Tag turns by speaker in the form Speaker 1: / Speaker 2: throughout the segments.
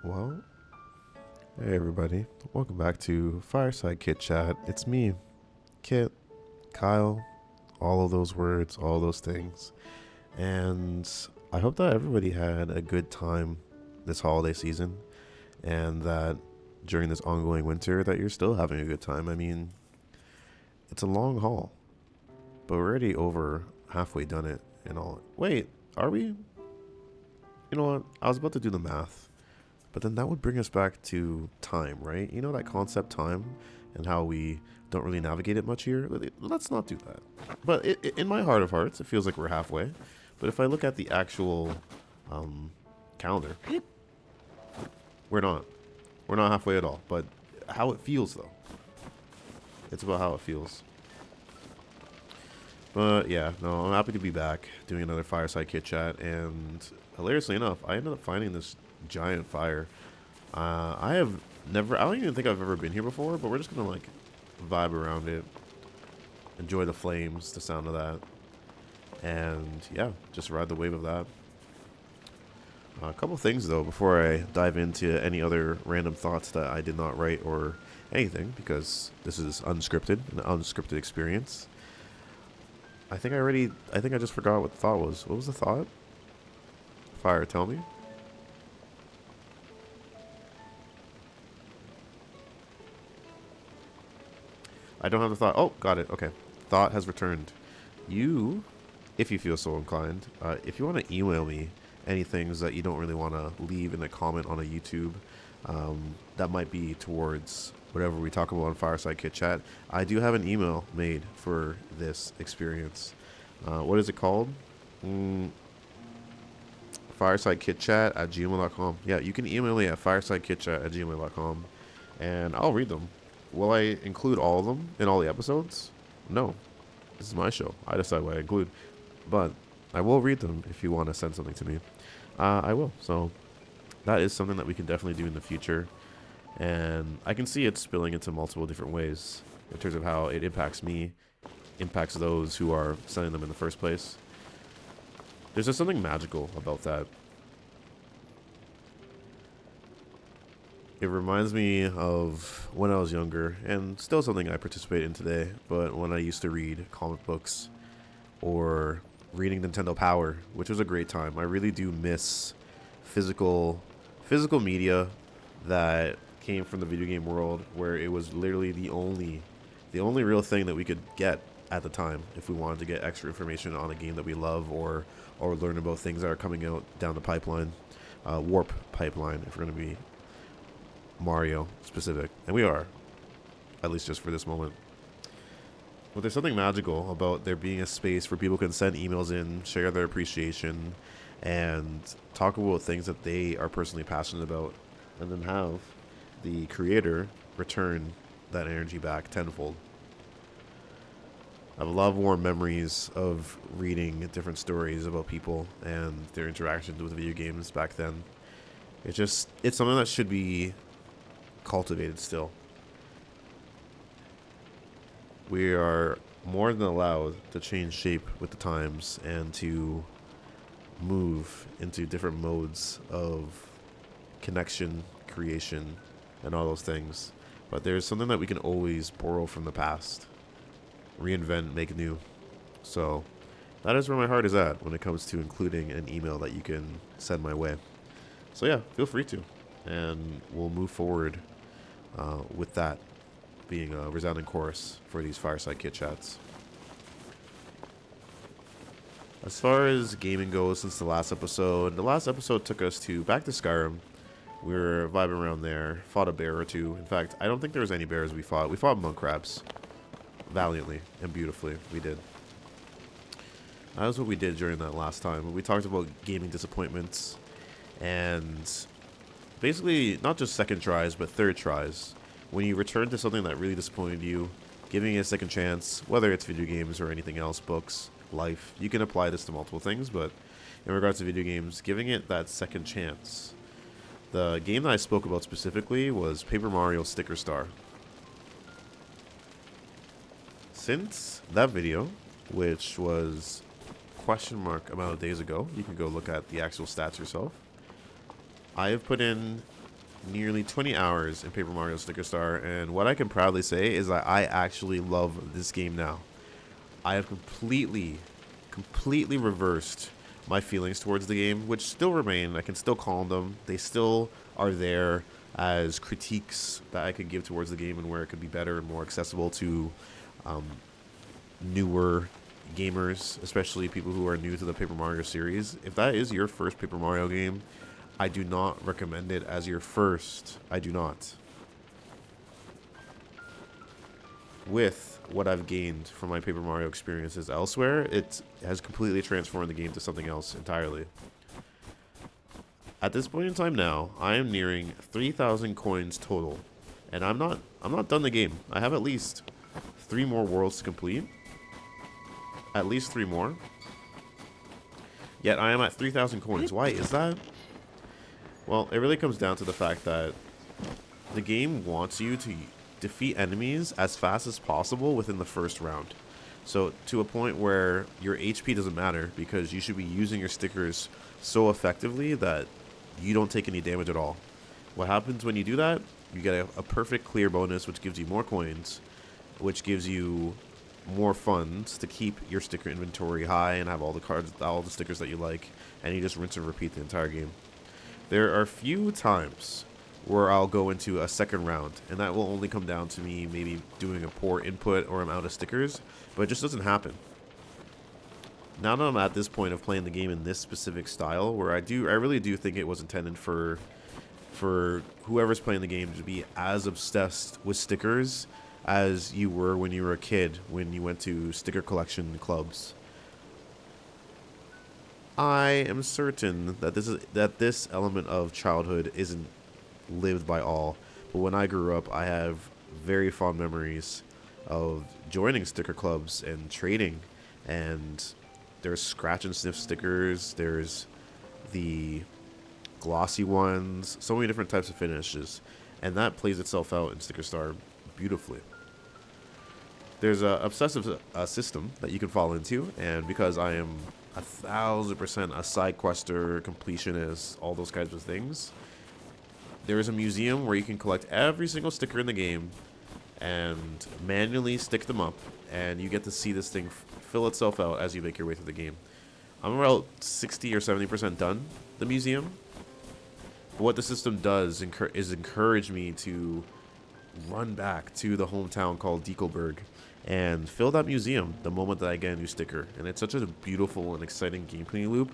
Speaker 1: Well, hey everybody. Welcome back to Fireside Kit Chat. It's me, Kit, Kyle, all of those words, all those things. And I hope that everybody had a good time this holiday season and that during this ongoing winter that you're still having a good time. I mean, it's a long haul, but we're already over halfway done it and all. Wait, are we? You know what? I was about to do the math. But then that would bring us back to time, right? You know that concept time and how we don't really navigate it much here? Let's not do that. But in my heart of hearts, it feels like we're halfway. But if I look at the actual calendar, we're not. We're not halfway at all. But how it feels, though. It's about how it feels. But yeah, no, I'm happy to be back doing another Fireside Kit Chat. And hilariously enough, I ended up finding this giant fire. I have never, I don't even think I've ever been here before, but we're just gonna like vibe around it, enjoy the flames, the sound of that, and yeah, just ride the wave of that. A couple things though before I dive into any other random thoughts that I did not write or anything, because this is unscripted, an unscripted experience. I think I just forgot what the thought was. What was the thought? Fire, tell me. I don't have the thought. Oh, got it. Okay. Thought has returned. You, if you feel so inclined, if you want to email me any things that you don't really want to leave in a comment on a YouTube, that might be towards whatever we talk about on Fireside Kit Chat. I do have an email made for this experience. What is it called? FiresideKitChat at gmail.com. Yeah, you can email me at firesidekitchat at gmail.com and I'll read them. Will I include all of them in all the episodes? No. This is my show. I decide what I include. But I will read them if you want to send something to me. I will. So that is something that we can definitely do in the future. And I can see it spilling into multiple different ways in terms of how it impacts me, impacts those who are sending them in the first place. There's just something magical about that. It reminds me of when I was younger, and still something I participate in today, but when I used to read comic books or reading Nintendo Power, which was a great time. I really do miss physical media that came from the video game world, where it was literally the only real thing that we could get at the time if we wanted to get extra information on a game that we love, or learn about things that are coming out down the pipeline, warp pipeline, if we're going to be Mario specific, and we are, at least just for this moment. But there's something magical about there being a space where people can send emails in, share their appreciation, and talk about things that they are personally passionate about, and then have the creator return that energy back tenfold. I have a lot of warm memories of reading different stories about people and their interactions with video games back then. It's something that should be cultivated still. We are more than allowed to change shape with the times and to move into different modes of connection, creation, and all those things. But there's something that we can always borrow from the past, reinvent, make new. So that is where my heart is at when it comes to including an email that you can send my way. So yeah, feel free to. And we'll move forward with that being a resounding chorus for these Fireside Kit Chats. As far as gaming goes, since the last episode took us back to Skyrim. We were vibing around there, fought a bear or two. In fact, I don't think there was any bears we fought. We fought monk crabs valiantly and beautifully. We did. That was what we did during that last time. We talked about gaming disappointments and basically not just second tries, but third tries. When you return to something that really disappointed you, giving it a second chance, whether it's video games or anything else, books, life, you can apply this to multiple things, but in regards to video games, giving it that second chance. The game that I spoke about specifically was Paper Mario Sticker Star. Since that video, which was question mark amount of days ago, you can go look at the actual stats yourself, I have put in nearly 20 hours in Paper Mario Sticker Star, and what I can proudly say is that I actually love this game now. I have completely reversed my feelings towards the game, which still remain. I can still call them. They still are there as critiques that I could give towards the game and where it could be better and more accessible to um, newer gamers, especially people who are new to the Paper Mario series. If that is your first Paper Mario game, I do not recommend it as your first. I do not. With what I've gained from my Paper Mario experiences elsewhere, it has completely transformed the game to something else entirely. At this point in time now, I am nearing 3,000 coins total, and I'm not done the game. I have at least 3 more worlds to complete. At least 3 more. Yet I am at 3,000 coins. Why is that? Well, it really comes down to the fact that the game wants you to defeat enemies as fast as possible within the first round. So to a point where your HP doesn't matter, because you should be using your stickers so effectively that you don't take any damage at all. What happens when you do that? You get a perfect clear bonus, which gives you more coins, which gives you more funds to keep your sticker inventory high and have all the cards, all the stickers that you like, and you just rinse and repeat the entire game. There are few times where I'll go into a second round, and that will only come down to me maybe doing a poor input or I'm out of stickers, but it just doesn't happen. Now that I'm at this point of playing the game in this specific style, where I really do think it was intended for whoever's playing the game to be as obsessed with stickers as you were when you were a kid, when you went to sticker collection clubs. I am certain that this element of childhood isn't lived by all, but when I grew up, I have very fond memories of joining sticker clubs and trading. And there's scratch and sniff stickers, there's the glossy ones, so many different types of finishes, and that plays itself out in Sticker Star beautifully. There's a obsessive system that you can fall into, and because I am 1,000% a side quester, completionist, all those kinds of things, there is a museum where you can collect every single sticker in the game and manually stick them up, and you get to see this thing fill itself out as you make your way through the game. I'm about 60 or 70% done the museum. But what the system does is encourage me to run back to the hometown called Dekelberg and fill that museum the moment that I get a new sticker. And it's such a beautiful and exciting gameplay loop,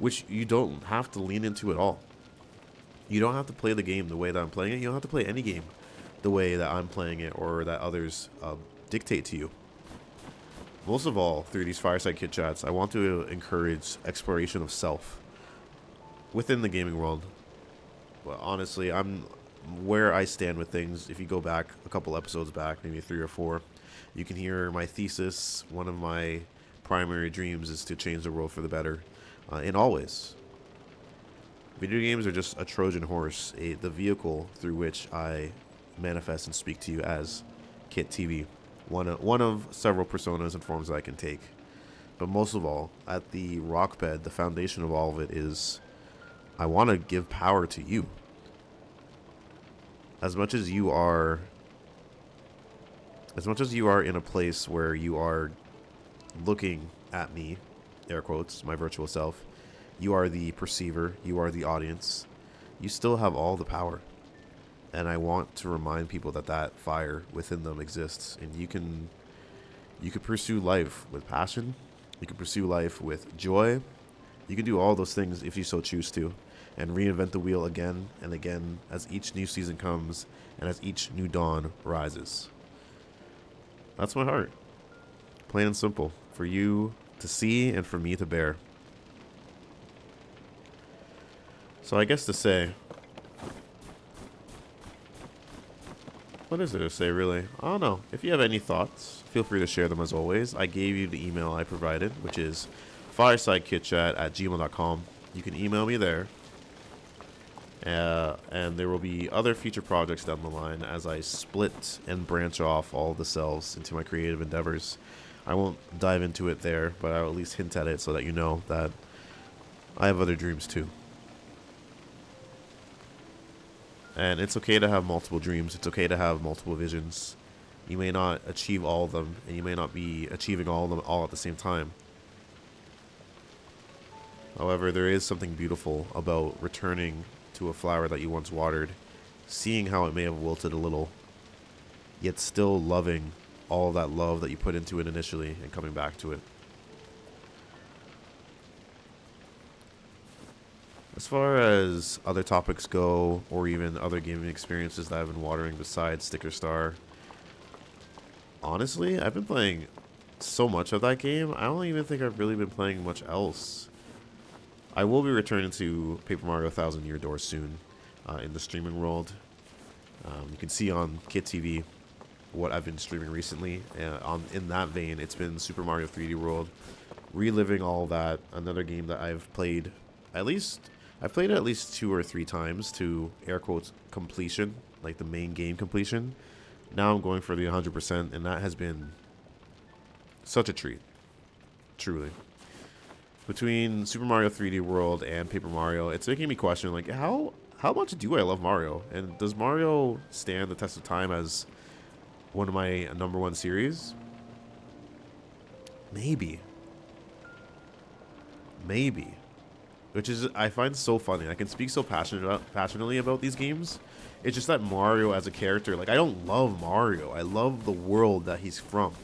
Speaker 1: which you don't have to lean into at all. You don't have to play the game the way that I'm playing it. You don't have to play any game the way that I'm playing it or that others dictate to you. Most of all, through these Fireside Kit Chats, I want to encourage exploration of self within the gaming world. But honestly, I'm where I stand with things. If you go back a couple episodes back, maybe 3 or 4, you can hear my thesis. One of my primary dreams is to change the world for the better in all ways. Video games are just a Trojan horse, the vehicle through which I manifest and speak to you as Kit TV. One of several personas and forms that I can take. But most of all, at the rock bed, the foundation of all of it is I want to give power to you. As much as you are in a place where you are looking at me, air quotes, my virtual self, you are the perceiver, you are the audience, you still have all the power. And I want to remind people that that fire within them exists, and you can pursue life with passion, you can pursue life with joy, you can do all those things if you so choose to, and reinvent the wheel again and again as each new season comes and as each new dawn rises. That's my heart. Plain and simple. For you to see and for me to bear. So I guess to say, what is there to say, really? I don't know. If you have any thoughts, feel free to share them as always. I gave you the email I provided, which is firesidekitchat@gmail.com. You can email me there. And there will be other future projects down the line as I split and branch off all the selves into my creative endeavors. I won't dive into it there, but I'll at least hint at it so that you know that I have other dreams too. And it's okay to have multiple dreams. It's okay to have multiple visions. You may not achieve all of them, and you may not be achieving all of them all at the same time. However, there is something beautiful about returning to a flower that you once watered, seeing how it may have wilted a little, yet still loving all that love that you put into it initially and coming back to it. As far as other topics go, or even other gaming experiences that I've been watering besides Sticker Star, honestly, I've been playing so much of that game, I don't even think I've really been playing much else. I will be returning to Paper Mario 1000 Year Door soon in the streaming world. You can see on Kit TV what I've been streaming recently. In that vein, it's been Super Mario 3D World, reliving all that. Another game that I've played at least it at least 2 or 3 times to air quotes completion, like the main game completion. Now I'm going for the 100%, and that has been such a treat, truly. Between Super Mario 3D World and Paper Mario, it's making me question, like, how much do I love Mario? And does Mario stand the test of time as one of my #1 series? Maybe. Which is, I find so funny. I can speak so passionately about these games. It's just that Mario as a character, like, I don't love Mario. I love the world that he's from.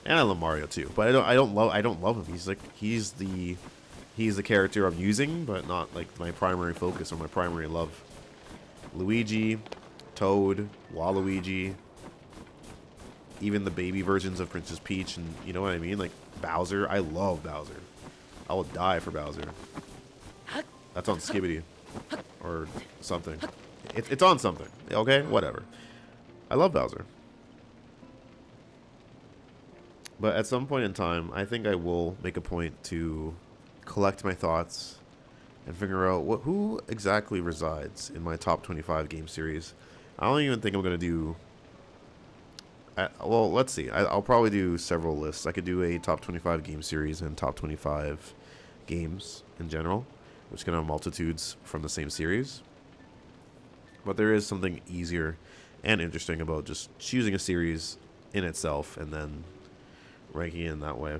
Speaker 1: And I love Mario too, but I don't love him. He's the character I'm using, but not like my primary focus or my primary love. Luigi, Toad, Waluigi, even the baby versions of Princess Peach, and you know what I mean? Like Bowser, I love Bowser. I will die for Bowser. That's on Skibidi or something. It's on something. Okay, whatever. I love Bowser. But at some point in time, I think I will make a point to collect my thoughts and figure out who exactly resides in my top 25 game series. I don't even think I'm going to do... well, let's see. I'll probably do several lists. I could do a top 25 game series and top 25 games in general, which can have multitudes from the same series. But there is something easier and interesting about just choosing a series in itself and then ranking it in that way.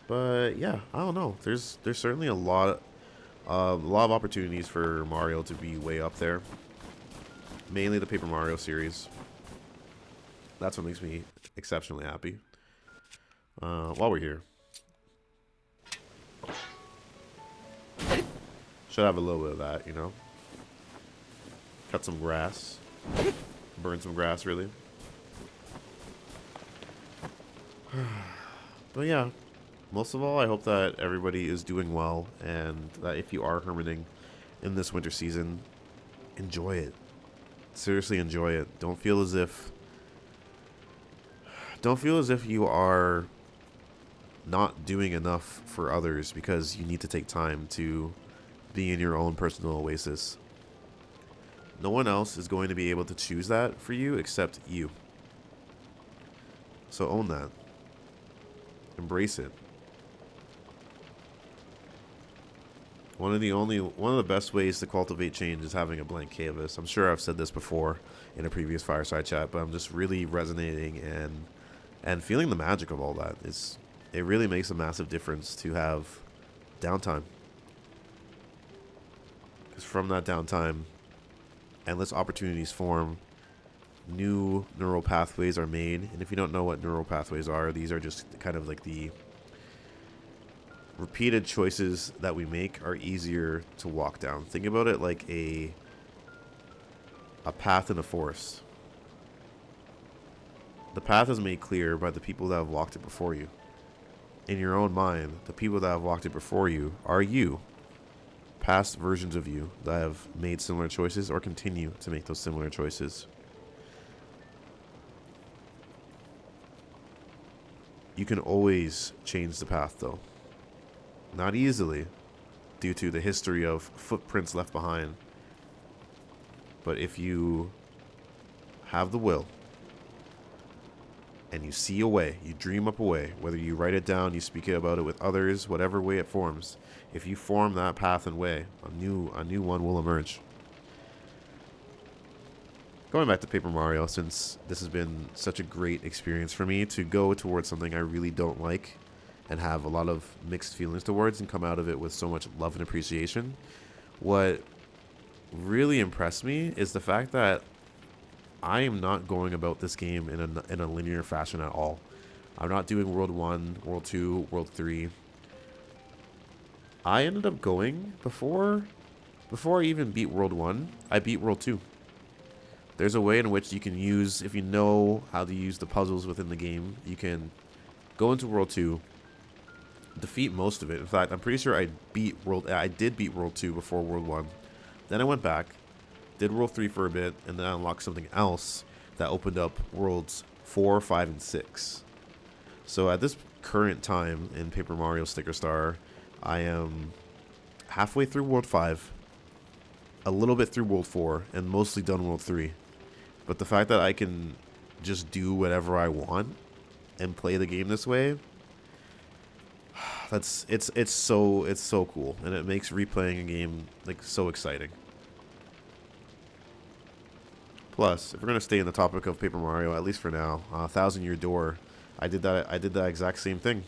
Speaker 1: But yeah, I don't know. There's certainly a lot of opportunities for Mario to be way up there. Mainly the Paper Mario series. That's what makes me exceptionally happy. While we're here, should have a little bit of that, you know. Cut some grass, burn some grass, really. But yeah, most of all, I hope that everybody is doing well, and that if you are hermiting in this winter season, enjoy it. Seriously, enjoy it. Don't feel as if you are not doing enough for others because you need to take time to be in your own personal oasis. No one else is going to be able to choose that for you except you. So own that. Embrace it. One of the best ways to cultivate change is having a blank canvas. I'm sure I've said this before in a previous Fireside Chat, but I'm just really resonating and feeling the magic of all that. It really makes a massive difference to have downtime. Because from that downtime, endless opportunities form. New neural pathways are made, and if you don't know what neural pathways are, these are just kind of like the repeated choices that we make are easier to walk down. Think about it like a path in a forest. The path is made clear by the people that have walked it before you. In your own mind, the people that have walked it before you are you. Past versions of you that have made similar choices or continue to make those similar choices. You can always change the path, though. Not easily, due to the history of footprints left behind. But if you have the will, and you see a way, you dream up a way, whether you write it down, you speak about it with others, whatever way it forms, if you form that path and way, a new one will emerge. going back to Paper Mario, since this has been such a great experience for me to go towards something I really don't like and have a lot of mixed feelings towards and come out of it with so much love and appreciation. What really impressed me is the fact that I am not going about this game in a linear fashion at all. I'm not doing World 1, World 2, World 3. I ended up going before I even beat World 1, I beat World 2. There's a way in which you can use, if you know how to use the puzzles within the game, you can go into World 2, defeat most of it. In fact, I'm pretty sure I did beat World 2 before World 1. Then I went back, did World 3 for a bit, and then I unlocked something else that opened up Worlds 4, 5, and 6. So at this current time in Paper Mario Sticker Star, I am halfway through World 5, a little bit through World 4, and mostly done World 3. But the fact that I can just do whatever I want and play the game this way, it's so cool, and it makes replaying a game like so exciting. Plus, if we're gonna stay in the topic of Paper Mario, at least for now, Thousand Year Door, I did that exact same thing.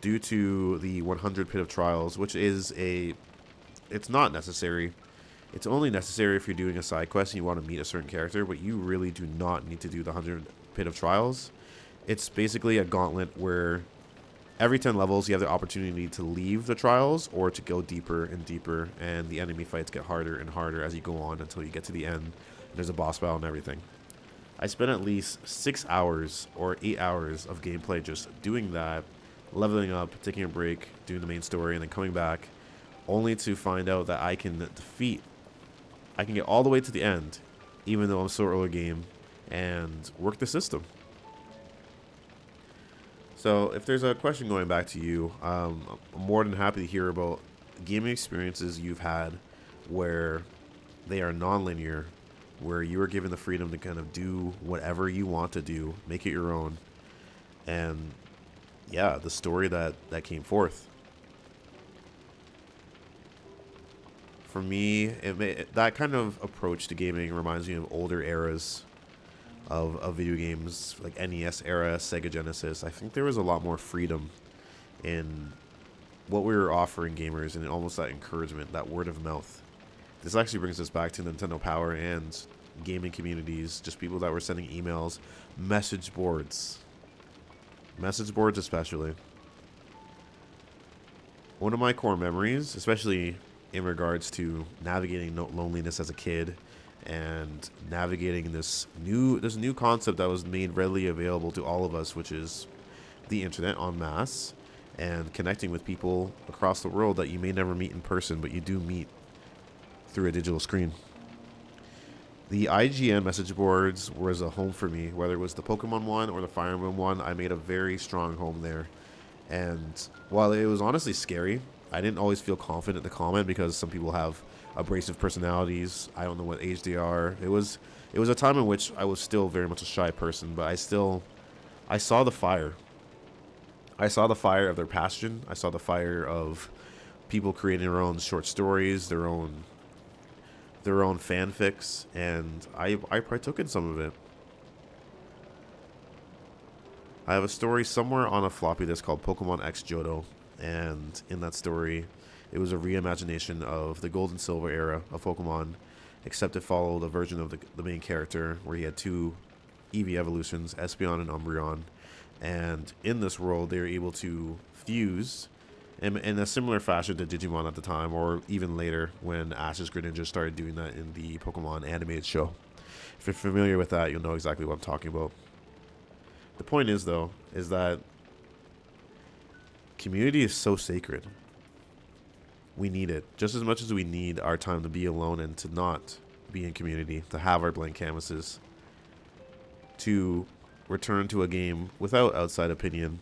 Speaker 1: Due to the 100 Pit of Trials, which is it's not necessary. It's only necessary if you're doing a side quest and you want to meet a certain character, but you really do not need to do the 100 Pit of Trials. It's basically a gauntlet where every 10 levels you have the opportunity to leave the trials or to go deeper and deeper, and the enemy fights get harder and harder as you go on until you get to the end. And there's a boss battle and everything. I spent at least 6 hours or 8 hours of gameplay just doing that, leveling up, taking a break, doing the main story, and then coming back, only to find out that I can get all the way to the end, even though I'm so early game, and work the system. So if there's a question going back to you, I'm more than happy to hear about gaming experiences you've had where they are non-linear, where you are given the freedom to kind of do whatever you want to do, make it your own, and yeah, the story that came forth. For me, that kind of approach to gaming reminds me of older eras of video games, like NES era, Sega Genesis. I think there was a lot more freedom in what we were offering gamers, and almost that encouragement, that word of mouth. This actually brings us back to Nintendo Power and gaming communities, just people that were sending emails, message boards especially. One of my core memories, especially in regards to navigating loneliness as a kid and navigating this new concept that was made readily available to all of us, which is the internet en masse, and connecting with people across the world that you may never meet in person, but you do meet through a digital screen. The IGN message boards was a home for me. Whether it was the Pokemon one or the Fire Emblem one, I made a very strong home there. And while it was honestly scary, I didn't always feel confident to comment because some people have abrasive personalities. I don't know what age they are. It was a time in which I was still very much a shy person, but I saw the fire. I saw the fire of their passion. I saw the fire of people creating their own short stories, their own fanfics, and I partook in some of it. I have a story somewhere on a floppy disk called Pokemon X Johto, and in that story, it was a reimagination of the Gold and Silver era of Pokemon, except it followed a version of the main character where he had two Eevee evolutions, Espeon and Umbreon, and in this world, they were able to fuse in a similar fashion to Digimon at the time, or even later when Ash's Greninja started doing that in the Pokemon animated show. If you're familiar with that, you'll know exactly what I'm talking about. The point is, though, is that community is so sacred. We need it just as much as we need our time to be alone and to not be in community, to have our blank canvases, to return to a game without outside opinion,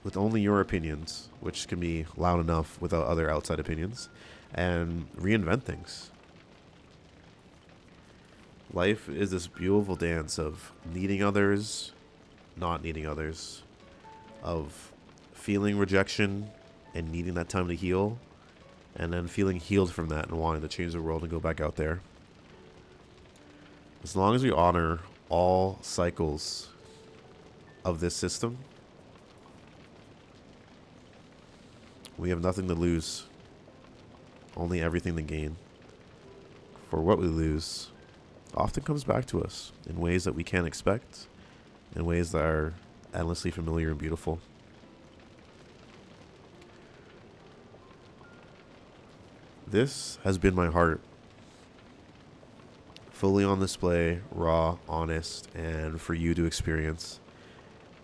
Speaker 1: with only your opinions, which can be loud enough without other outside opinions, and reinvent things. Life is this beautiful dance of needing others, not needing others, of feeling rejection and needing that time to heal, and then feeling healed from that and wanting to change the world and go back out there. As long as we honor all cycles of this system, we have nothing to lose, only everything to gain. For what we lose often comes back to us in ways that we can't expect, in ways that are endlessly familiar and beautiful. This has been my heart, fully on display, raw, honest, and for you to experience.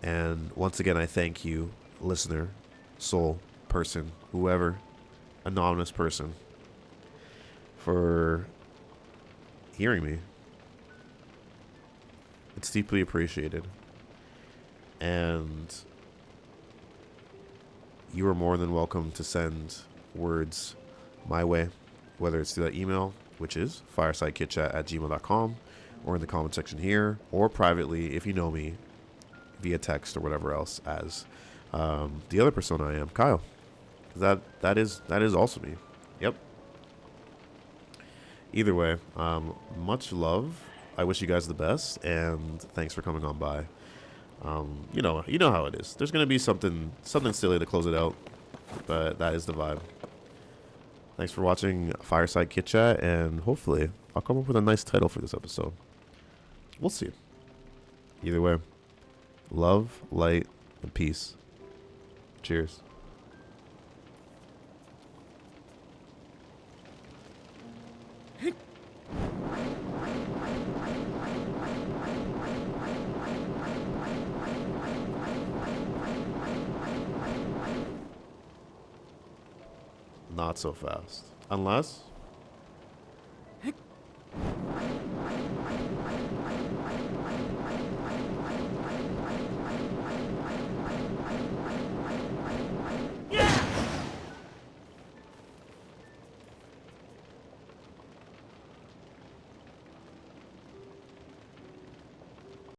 Speaker 1: And once again, I thank you, listener, soul, person, whoever, anonymous person, for hearing me. It's deeply appreciated. And you are more than welcome to send words my way, whether it's through that email, which is firesidekitchat@gmail.com, or in the comment section here, or privately if you know me via text or whatever else as the other persona I am, Kyle. That is also me. Yep. Either way, much love. I wish you guys the best, and thanks for coming on by. You know how it is. There's gonna be something silly to close it out, but that is the vibe. Thanks for watching Fireside Kit Chat, and hopefully I'll come up with a nice title for this episode. We'll see. Either way, love, light, and peace. Cheers. Not so fast. Unless